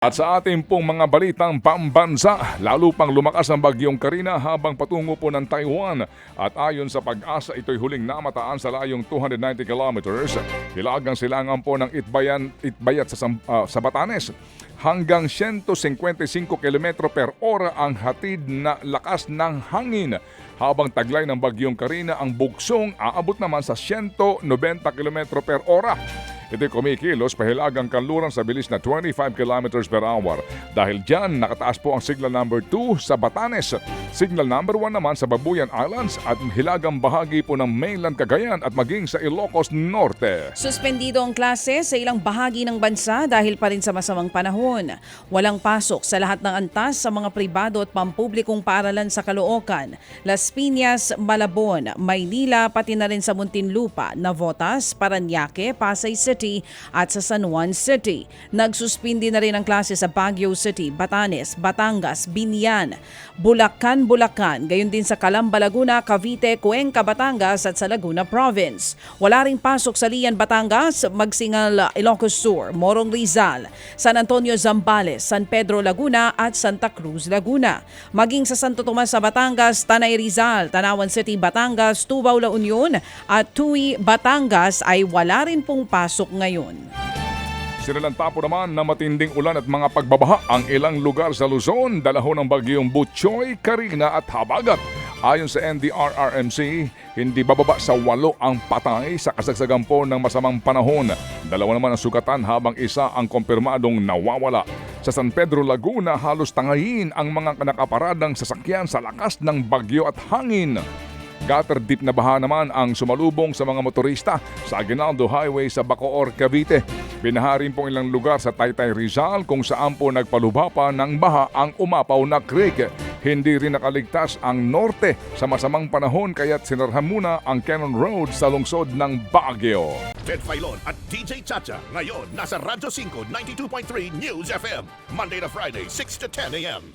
At sa ating pong mga balitang pambansa, lalo pang lumakas ang bagyong Karina habang patungo po ng Taiwan. At ayon sa Pag-asa, ito'y huling namataan sa layong 290 kilometers. Hilagang silangan po ng Itbayat sa Batanes. Hanggang 155 km per ora ang hatid na lakas ng hangin. Habang taglay ng bagyong Karina, ang bugsong aabot naman sa 190 km per ora. Ito'y kumikilos pahilagang kanluran sa bilis na 25 km per hour. Dahil dyan, nakataas po ang signal number 2 sa Batanes, signal number 1 naman sa Babuyan Islands at hilagang bahagi po ng mainland Cagayan at maging sa Ilocos Norte. Suspendido ang klase sa ilang bahagi ng bansa dahil pa rin sa masamang panahon. Walang pasok sa lahat ng antas sa mga pribado at pampublikong paaralan sa Caloocan, Las Piñas, Malabon, Maynila, pati na rin sa Muntinlupa, Navotas, Parañaque, Pasay City at sa San Juan City. Nagsuspindi na rin ang klase sa Baguio City, Batanes, Batangas, Binian, Bulacan, gayon din sa Calamba, Laguna, Cavite, Cuenca, Batangas at sa Laguna Province. Wala ring pasok sa Lian, Batangas, Magsingal, Ilocos Sur, Morong Rizal, San Antonio, Zambales, San Pedro, Laguna at Santa Cruz, Laguna. Maging sa Santo Tomas sa Batangas, Tanay Rizal, Tanawan City, Batangas, Tubao, La Union at Tui, Batangas ay wala rin pong pasok ngayon. Sinalanta po naman na matinding ulan at mga pagbabaha ang ilang lugar sa Luzon, dalaho ng bagyong Butchoy, Karina at Habagat. Ayon sa NDRRMC, hindi bababa sa 8 ang patay sa kasagsagan po ng masamang panahon. 2 naman ang sugatan habang isa ang kumpirmadong nawawala. Sa San Pedro, Laguna, halos tangayin ang mga nakaparadang sasakyan sa lakas ng bagyo at hangin. Gutter deep na baha naman ang sumalubong sa mga motorista sa Aguinaldo Highway sa Bacoor, Cavite. Binaha rin pong ilang lugar sa Taytay, Rizal kung saan po nagpalubha pa ng baha ang umapaw na creek. Hindi rin nakaligtas ang norte sa masamang panahon kaya't sinarhan muna ang Cannon Road sa lungsod ng Baguio. Ted Filon at DJ Chacha ngayon nasa Radyo 5 92.3 News FM Monday to Friday 6 to 10 a.m.